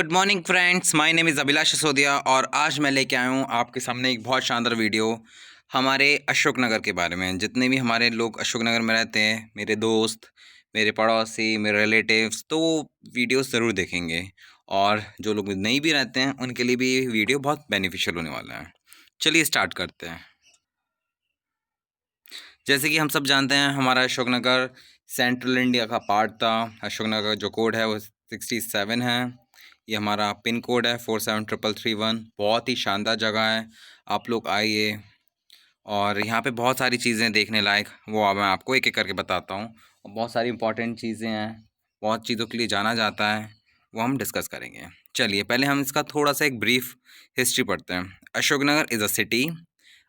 Good morning friends, my name is Abhilash Sisodia और आज मैं लेके आया हूँ आपके सामने एक बहुत शानदार वीडियो हमारे अशोकनगर के बारे में। जितने भी हमारे लोग अशोकनगर में रहते हैं, मेरे दोस्त, मेरे पड़ोसी, मेरे रिलेटिव्स, तो वीडियोस ज़रूर देखेंगे। और जो लोग नहीं भी रहते हैं उनके लिए भी ये वीडियो बहुत बेनिफिशियल होने वाला है। चलिए स्टार्ट करते हैं। जैसे कि हम सब जानते हैं, हमारा अशोकनगर सेंट्रल इंडिया का पार्ट था। अशोकनगर का जो कोड है वो 67 है। ये हमारा पिन कोड है 473331। बहुत ही शानदार जगह है, आप लोग आइए। और यहाँ पे बहुत सारी चीज़ें देखने लायक, वो अब मैं आपको एक एक करके बताता हूँ। और बहुत सारी इंपॉर्टेंट चीज़ें हैं, बहुत चीज़ों के लिए जाना जाता है, वो हम डिस्कस करेंगे। चलिए पहले हम इसका थोड़ा सा एक ब्रीफ हिस्ट्री पढ़ते हैं। Ashoknagar is a city.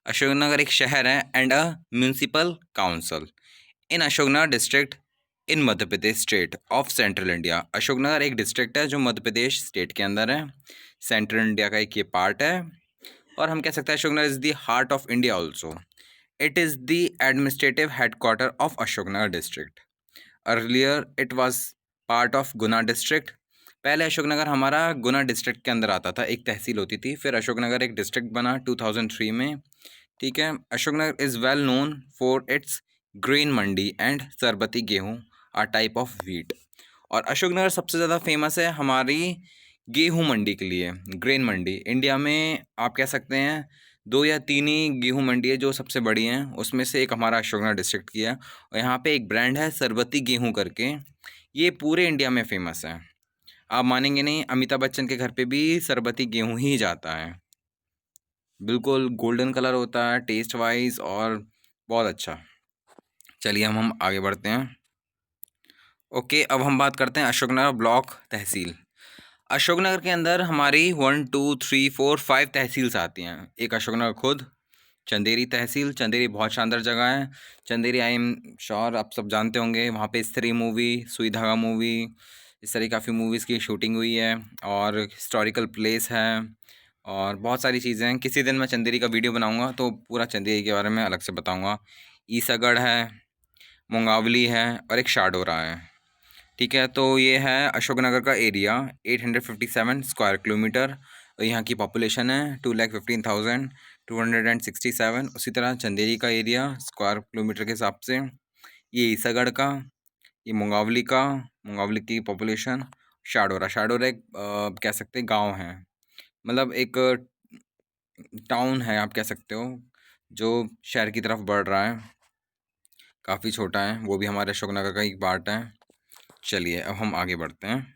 Ashoknagar एक शहर है and a municipal council in Ashoknagar district in Madhya Pradesh state of central India. Ashoknagar एक डिस्ट्रिक्ट है जो मध्य प्रदेश स्टेट के अंदर है, सेंट्रल इंडिया का एक ये पार्ट है। और हम कह सकते हैं Ashoknagar is the heart of India also. It is the administrative headquarter of Ashoknagar district. Earlier it was part of Guna district. पहले अशोकनगर हमारा गुना डिस्ट्रिक्ट के अंदर आता था, एक तहसील होती थी। फिर अशोकनगर एक डिस्ट्रिक्ट बना 2003 में। ठीक है। Ashoknagar is well known for its grain mandi and Sharbati गेहूँ आ टाइप ऑफ व्हीट। और अशोकनगर सबसे ज़्यादा फेमस है हमारी गेहूँ मंडी के लिए। ग्रेन मंडी इंडिया में आप कह सकते हैं 2 या 3 ही गेहूँ मंडी है जो सबसे बड़ी हैं, उसमें से एक हमारा अशोकनगर डिस्ट्रिक्ट की है। और यहाँ पे एक ब्रांड है सरबती गेहूँ करके, ये पूरे इंडिया में फ़ेमस है। आप मानेंगे नहीं, अमिताभ बच्चन के घर पे भी सरबती गेहूँ ही जाता है। बिल्कुल गोल्डन कलर होता है टेस्ट वाइज और बहुत अच्छा। चलिए हम आगे बढ़ते हैं। ओके, अब हम बात करते हैं अशोकनगर ब्लॉक तहसील। अशोकनगर के अंदर हमारी 1 2 3 4 5 तहसील्स आती हैं। एक अशोकनगर खुद, चंदेरी तहसील। चंदेरी बहुत शानदार जगह है। चंदेरी आई एम श्योर आप सब जानते होंगे, वहाँ पे स्त्री मूवी, सुई धागा मूवी, इस तरह काफ़ी मूवीज़ की शूटिंग हुई है और हिस्टोरिकल प्लेस है और बहुत सारी चीज़ें हैं। किसी दिन मैं चंदेरी का वीडियो बनाऊंगा तो पूरा चंदेरी के बारे में अलग से बताऊंगा। ईसागढ़ है, मुंगावली है और एक शाडोरा है। ठीक है, तो ये है अशोकनगर का एरिया 857 स्क्वायर किलोमीटर। और यहाँ की पॉपुलेशन है 2,15,267। उसी तरह चंदेरी का एरिया स्क्वायर किलोमीटर के हिसाब से, ये ईसागढ़ का, ये मुंगावली की पॉपुलेशन। शाडोरा एक कह सकते हैं गांव है, मतलब एक टाउन है आप कह सकते हो, जो शहर की तरफ बढ़ रहा है, काफ़ी छोटा है, वो भी हमारे अशोकनगर का एक पार्ट है। चलिए अब हम आगे बढ़ते हैं।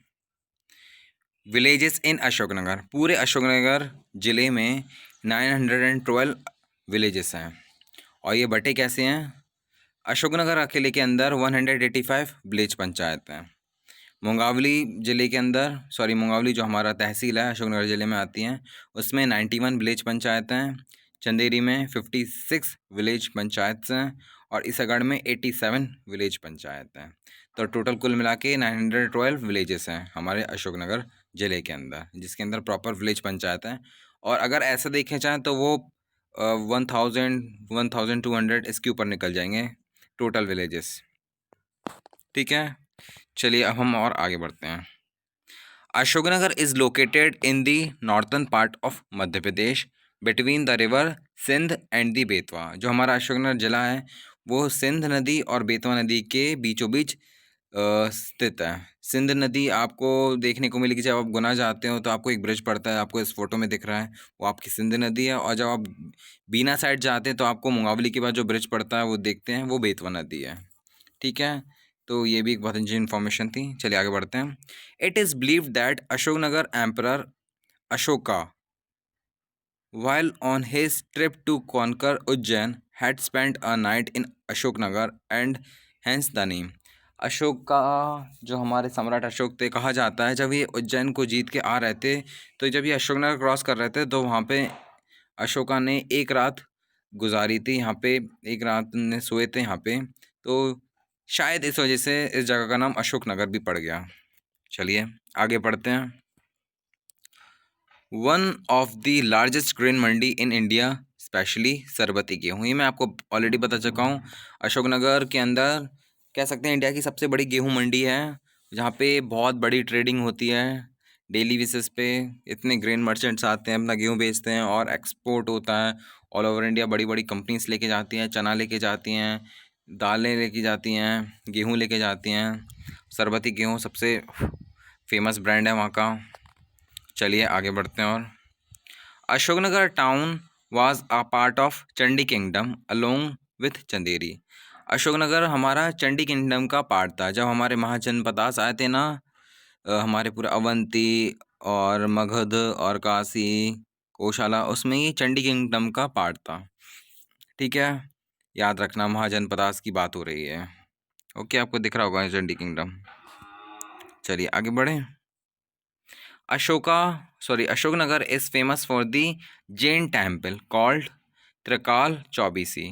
विलेजेस इन अशोकनगर, पूरे अशोकनगर ज़िले में 912 विलेजेस हैं। और ये बटे कैसे हैं? अशोकनगर अकेले के अंदर 185 विलेज पंचायत हैं। मुंगावली ज़िले के अंदर, मुंगावली जो हमारा तहसील है अशोकनगर ज़िले में आती हैं, उसमें 91 विलेज पंचायत हैं। चंदेरी में 56 विलेज पंचायत हैं और ईसागढ़ में 87 विलेज पंचायत हैं। तो टोटल कुल मिला के 912 विलेजेस हैं हमारे अशोकनगर ज़िले के अंदर, जिसके अंदर प्रॉपर विलेज पंचायत हैं। और अगर ऐसा देखें चाहें तो वो 1200 इसके ऊपर निकल जाएंगे टोटल विलेजेस। ठीक है, चलिए अब हम और आगे बढ़ते हैं। Ashoknagar is located in the northern part of Madhya Pradesh between the river Sindh and the Betwa. जो हमारा अशोकनगर जिला है वो सिंध नदी और बेतवा नदी के बीचों बीच स्थित है। सिंध नदी आपको देखने को मिलेगी जब आप गुना जाते हो, तो आपको एक ब्रिज पड़ता है, आपको इस फोटो में दिख रहा है, वो आपकी सिंध नदी है। और जब आप बीना साइड जाते हैं तो आपको मुंगावली के बाद जो ब्रिज पड़ता है वो देखते हैं, वो बेतवा नदी है। ठीक है, तो ये भी एक बहुत अच्छी इन्फॉर्मेशन थी। चलिए आगे बढ़ते हैं। It is believed that Ashoknagar emperor Ashoka while on his trip to conquer Ujjain had spent a night in Ashoknagar and hence the name। Ashok का, जो हमारे सम्राट अशोक थे, कहा जाता है जब ये उज्जैन को जीत के आ रहे थे, तो जब ये अशोकनगर क्रॉस कर रहे थे तो वहाँ पे अशोका ने एक रात गुजारी थी यहाँ पे, एक रात ने सोए थे यहाँ पे, तो शायद इस वजह से इस जगह का नाम अशोकनगर भी पड़ गया। चलिए आगे बढ़ते हैं। One of the largest grain mandi in India specially Sharbati गेहूँ, ये मैं आपको ऑलरेडी बता चुका हूँ। अशोकनगर के अंदर कह सकते हैं इंडिया की सबसे बड़ी गेहूँ मंडी है, जहाँ पे बहुत बड़ी ट्रेडिंग होती है। डेली बेसिस पे इतने ग्रेन मर्चेंट्स आते हैं, अपना गेहूँ बेचते हैं और एक्सपोर्ट होता है ऑल ओवर इंडिया। बड़ी बड़ी कंपनीज लेके जाती हैं, चना लेके जाती हैं, दालें लेके जाती हैं, गेहूँ लेके जाती हैं। सरबती गेहूँ सबसे फेमस ब्रांड है वहाँ का। चलिए आगे बढ़ते हैं। और Ashoknagar town was a part of Chandi kingdom along with Chanderi. Ashoknagar हमारा चंडी किंगडम का पार्ट था। जब हमारे महाजनपदास आए थे ना, हमारे पूरे अवंती और मगध और काशी कोशाला, उसमें ये चंडी किंगडम का पार्ट था। ठीक है, याद रखना महाजनपदास की बात हो रही है। ओके, आपको दिख रहा होगा चंडी किंगडम। चलिए आगे बढ़ें। Ashoknagar is famous for the Jain temple called Trakal Chaubisi,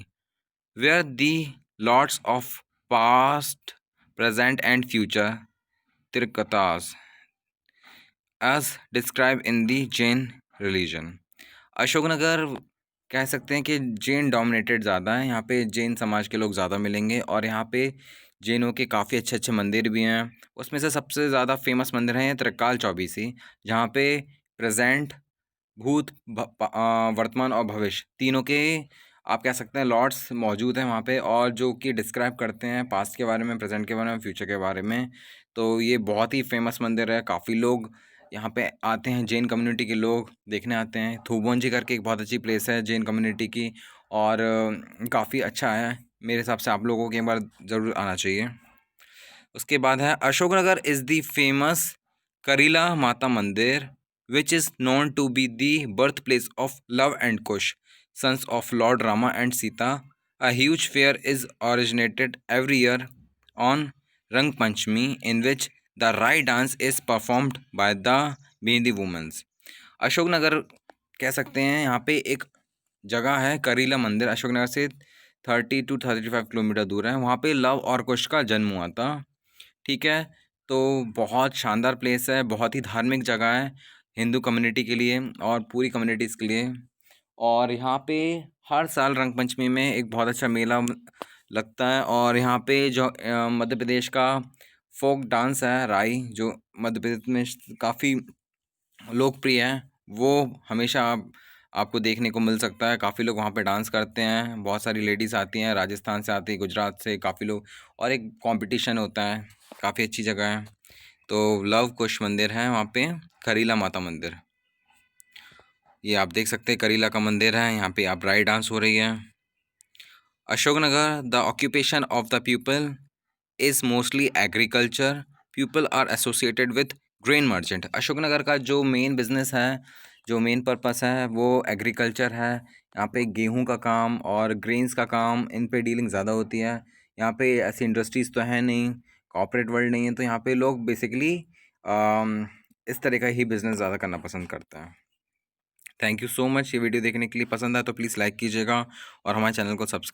where the lords of past, present, and future Tirkatas, as described in the Jain religion. Ashoknagar कह सकते हैं कि जैन डोमिनेटेड ज़्यादा है। यहाँ पे जैन समाज के लोग ज़्यादा मिलेंगे और यहाँ पे जैनों के काफ़ी अच्छे अच्छे मंदिर भी हैं। उसमें से सबसे ज़्यादा फेमस मंदिर हैं त्रिकाल चौबीसी, जहाँ पे प्रेजेंट, भूत, वर्तमान और भविष्य तीनों के आप कह सकते हैं लॉर्ड्स मौजूद हैं वहाँ पे, और जो कि डिस्क्राइब करते हैं पास्ट के बारे में, प्रेजेंट के बारे में, फ्यूचर के बारे में। तो ये बहुत ही फेमस मंदिर है। काफ़ी लोग यहाँ पे आते हैं, जैन कम्युनिटी के लोग देखने आते हैं। थूबोंजी करके एक बहुत अच्छी प्लेस है जैन कम्युनिटी की, और काफ़ी अच्छा है। मेरे हिसाब से आप लोगों को एक बार ज़रूर आना चाहिए। उसके बाद है Ashoknagar is the famous Karila Mata Mandir, which is known to be the birth place of Luv and Kush, sons of Lord Rama and Sita. A huge fair is originated every year on Rang Panchami, in which the Rai dance is performed by the Bindi women. Ashoknagar कह सकते हैं यहाँ पे एक जगह है करीला मंदिर, अशोकनगर से 30 to 35 किलोमीटर दूर है। वहाँ पे लव और कुश का जन्म हुआ था। ठीक है, तो बहुत शानदार प्लेस है, बहुत ही धार्मिक जगह है हिंदू कम्युनिटी के लिए और पूरी कम्युनिटीज़ के लिए। और यहाँ पे हर साल रंग पंचमी में एक बहुत अच्छा मेला लगता है। और यहाँ पे जो मध्य प्रदेश का फोक डांस है राई, जो मध्य प्रदेश में काफ़ी लोकप्रिय है, वो हमेशा आपको देखने को मिल सकता है। काफ़ी लोग वहाँ पे डांस करते हैं, बहुत सारी लेडीज़ आती हैं, राजस्थान से आती है, गुजरात से काफ़ी लोग, और एक कंपटीशन होता है। काफ़ी अच्छी जगह है। तो लव कुश मंदिर है वहाँ पे, करीला माता मंदिर, ये आप देख सकते हैं करीला का मंदिर है। यहाँ पे आप राई डांस हो रही है। Ashoknagar the occupation of the people is mostly agriculture, people are associated with grain merchant. Ashoknagar का जो मेन बिजनेस है, जो मेन पर्पस है, वो एग्रीकल्चर है। यहाँ पे गेहूं का काम और ग्रेन्स का काम, इन पे डीलिंग ज़्यादा होती है। यहाँ पे ऐसी इंडस्ट्रीज़ तो है नहीं, कॉर्पोरेट वर्ल्ड नहीं है, तो यहाँ पे लोग बेसिकली इस तरह का ही बिज़नेस ज़्यादा करना पसंद करते हैं। Thank you so much. ये वीडियो देखने के लिए, पसंद आए तो प्लीज़ लाइक कीजिएगा और हमारे चैनल को सब्सक्राइब